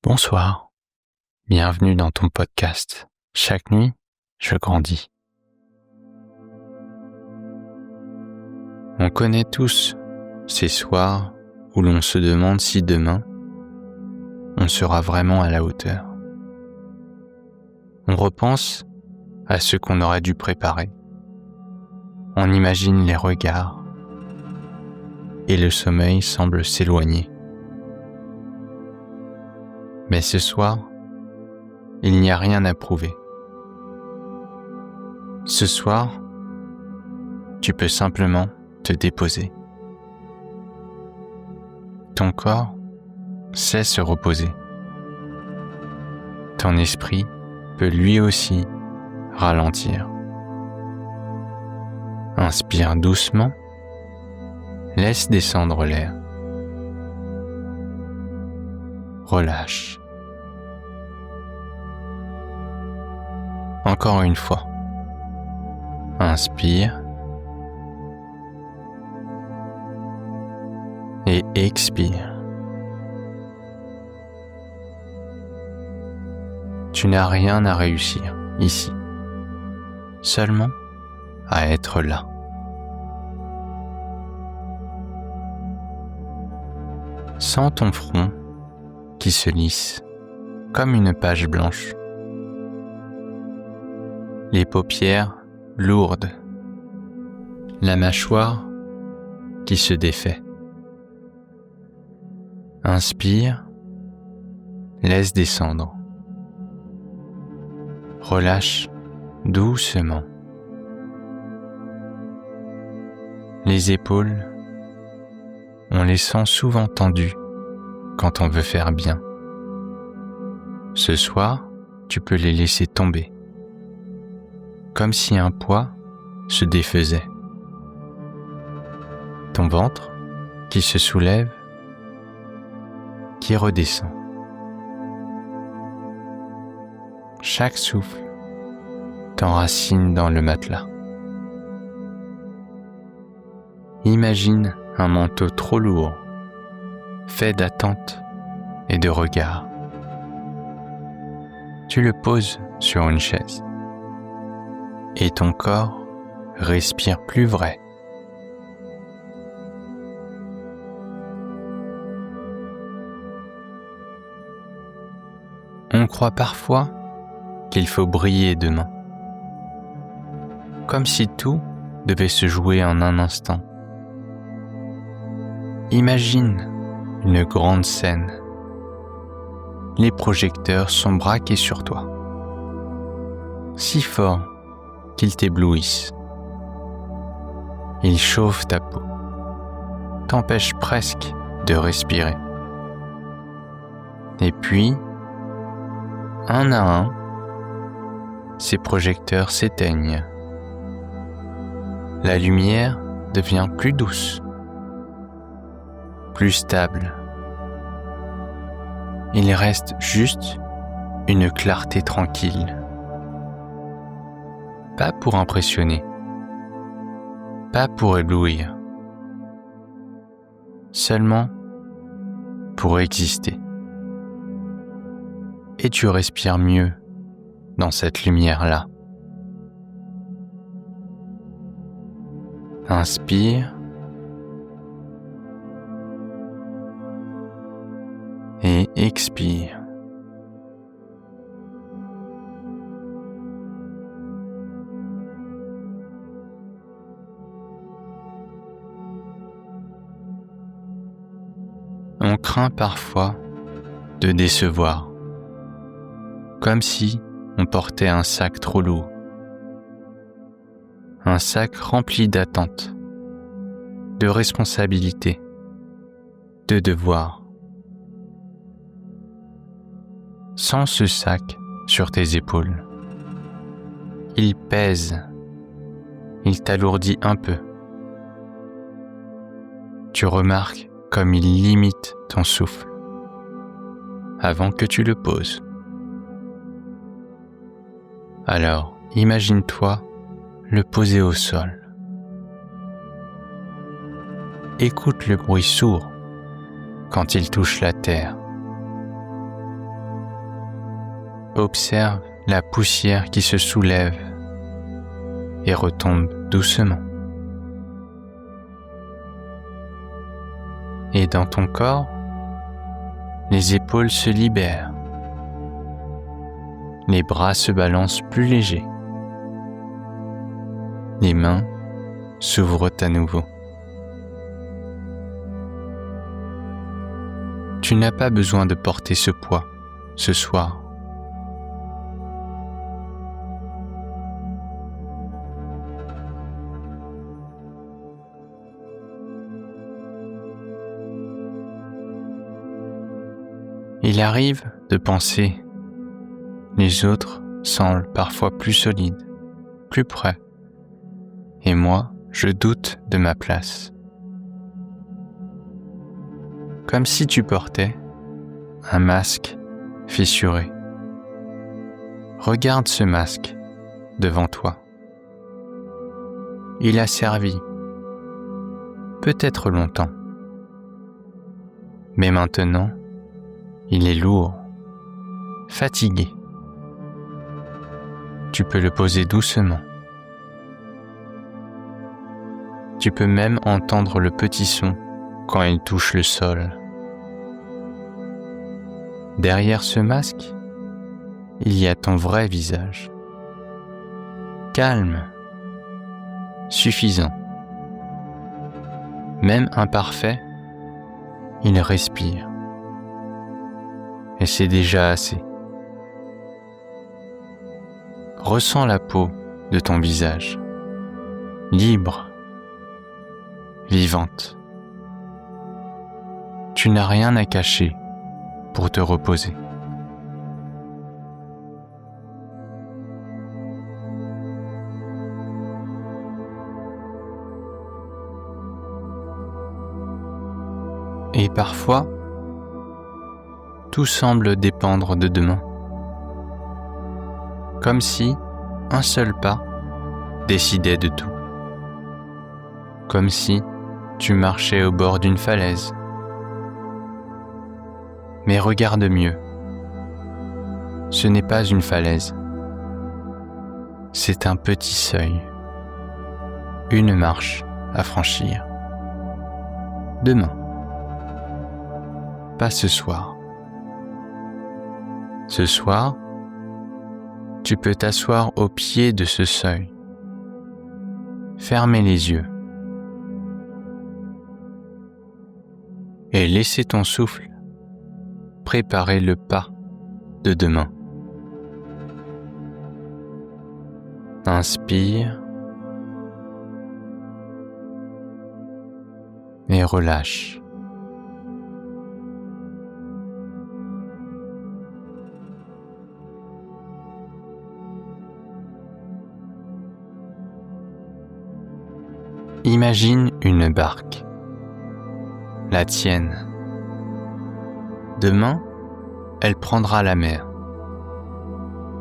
Bonsoir, bienvenue dans ton podcast. Chaque nuit, je grandis. On connaît tous ces soirs où l'on se demande si demain, on sera vraiment à la hauteur. On repense à ce qu'on aurait dû préparer. On imagine les regards et le sommeil semble s'éloigner. Mais ce soir, il n'y a rien à prouver. Ce soir, tu peux simplement te déposer. Ton corps sait se reposer. Ton esprit peut lui aussi ralentir. Inspire doucement, laisse descendre l'air. Relâche. Encore une fois. Inspire. Et expire. Tu n'as rien à réussir ici. Seulement à être là. Sens ton front qui se lisse comme une page blanche. Les paupières lourdes. La mâchoire qui se défait. Inspire, laisse descendre. Relâche doucement. Les épaules, on les sent souvent tendues quand on veut faire bien. Ce soir, tu peux les laisser tomber, comme si un poids se défaisait. Ton ventre qui se soulève, qui redescend. Chaque souffle t'enracine dans le matelas. Imagine un manteau trop lourd, fait d'attente et de regards. Tu le poses sur une chaise et ton corps respire plus vrai. On croit parfois qu'il faut briller demain, comme si tout devait se jouer en un instant. Imagine une grande scène. Les projecteurs sont braqués sur toi, si forts qu'ils t'éblouissent. Ils chauffent ta peau, t'empêchent presque de respirer. Et puis, un à un, ces projecteurs s'éteignent. La lumière devient plus douce, plus stable. Il reste juste une clarté tranquille. Pas pour impressionner, pas pour éblouir, seulement pour exister. Et tu respires mieux dans cette lumière-là. Inspire et expire. On craint parfois de décevoir, comme si on portait un sac trop lourd, un sac rempli d'attentes, de responsabilités, de devoirs. Sens ce sac sur tes épaules. Il pèse, il t'alourdit un peu. Tu remarques comme il limite ton souffle avant que tu le poses. Alors, imagine-toi le poser au sol. Écoute le bruit sourd quand il touche la terre. Observe la poussière qui se soulève et retombe doucement. Et dans ton corps, les épaules se libèrent. Les bras se balancent plus légers. Les mains s'ouvrent à nouveau. Tu n'as pas besoin de porter ce poids ce soir. Il arrive de penser, les autres semblent parfois plus solides, plus près, et moi, je doute de ma place. Comme si tu portais un masque fissuré. Regarde ce masque devant toi. Il a servi, peut-être longtemps, mais maintenant, il est lourd, fatigué. Tu peux le poser doucement. Tu peux même entendre le petit son quand il touche le sol. Derrière ce masque, il y a ton vrai visage. Calme, suffisant. Même imparfait, il respire. Et c'est déjà assez. Ressens la peau de ton visage, libre, vivante. Tu n'as rien à cacher pour te reposer. Et parfois, tout semble dépendre de demain. Comme si un seul pas décidait de tout. Comme si tu marchais au bord d'une falaise. Mais regarde mieux. Ce n'est pas une falaise. C'est un petit seuil. Une marche à franchir. Demain. Pas ce soir. Ce soir, tu peux t'asseoir au pied de ce seuil. Fermer les yeux. Et laisser ton souffle préparer le pas de demain. Inspire et relâche. Imagine une barque, la tienne. Demain, elle prendra la mer.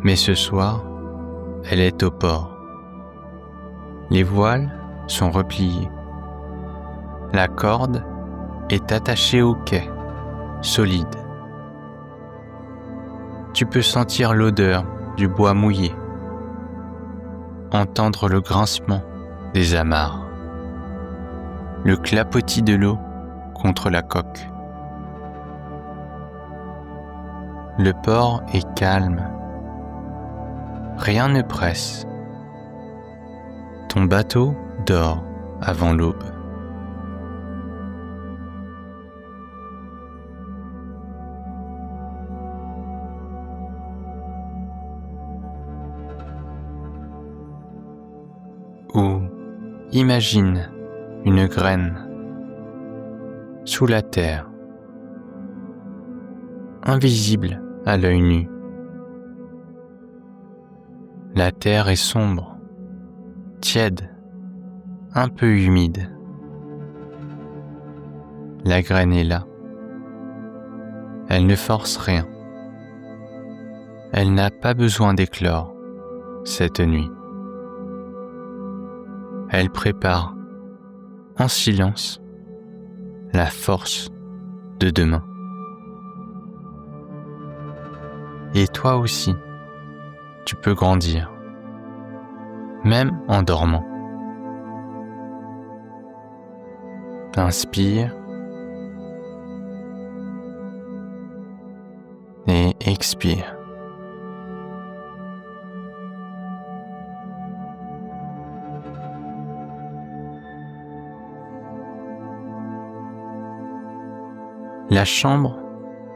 Mais ce soir, elle est au port. Les voiles sont repliées. La corde est attachée au quai, solide. Tu peux sentir l'odeur du bois mouillé, entendre le grincement des amarres, le clapotis de l'eau contre la coque. Le port est calme. Rien ne presse. Ton bateau dort avant l'aube. Ou imagine une graine sous la terre, invisible à l'œil nu. La terre est sombre, tiède, un peu humide. La graine est là. Elle ne force rien. Elle n'a pas besoin d'éclore cette nuit. Elle prépare en silence la force de demain. Et toi aussi, tu peux grandir, même en dormant. Inspire et expire. La chambre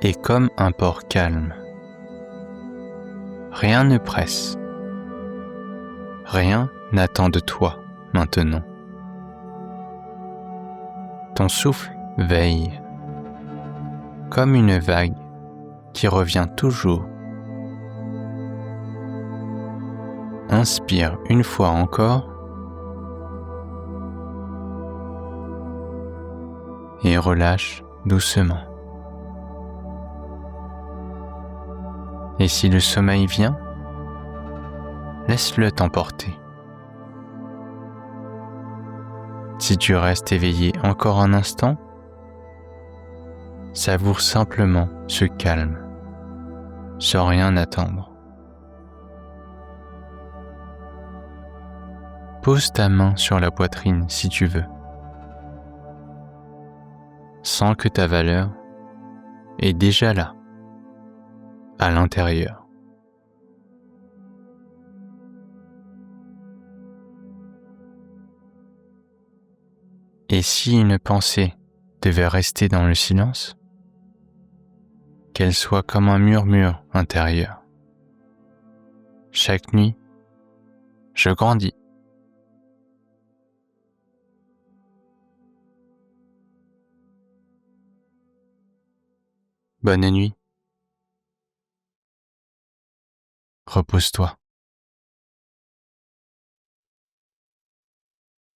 est comme un port calme. Rien ne presse. Rien n'attend de toi maintenant. Ton souffle veille, comme une vague qui revient toujours. Inspire une fois encore et relâche doucement. Et si le sommeil vient, laisse-le t'emporter. Si tu restes éveillé encore un instant, savoure simplement ce calme, sans rien attendre. Pose ta main sur la poitrine si tu veux. Sens que ta valeur est déjà là, à l'intérieur. Et si une pensée devait rester dans le silence, qu'elle soit comme un murmure intérieur. Chaque nuit, je grandis. Bonne nuit. Repose-toi.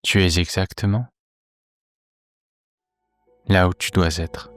Tu es exactement là où tu dois être.